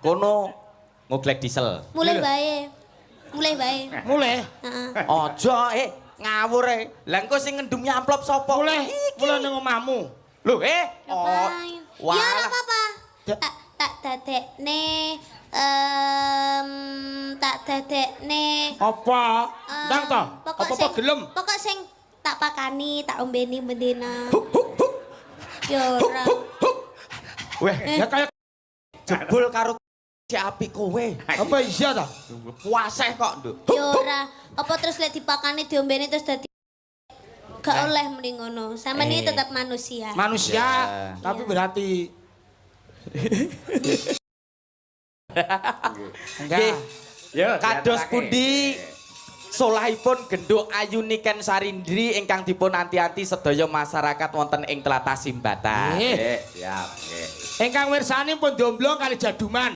kono ngoglek diesel. Mulai bae. Mulai bae. Mulai. Heeh. Aja ngawur Lah engko sing ngendum amplop sapa? Mulai nang omahmu. Lho Ngapain? wah. Ya ora apa-apa. Tak dadekne tak dadekne Apa? Ndang to? Apa gelem? Pokok sing tak pakani, tak ombeni bendina. Ya ora. Weh, Ya kaya jebul karo si apik kowe. apa iya ta? Puaseh kok, Nduk. Ya ora. Apa terus lek dipakani diombeni terus dadi gak oleh mending ngono. Sama ini tetap manusia. Manusia, Ya. tapi berarti enggak. Ya, kados pundi solahipun genduk Ayuniken Sarindri ingkang dipun anti-anti sedaya masyarakat wonten ing tlatah Simbatan. Siap. Engkang mirsani pun domblong kali jaduman.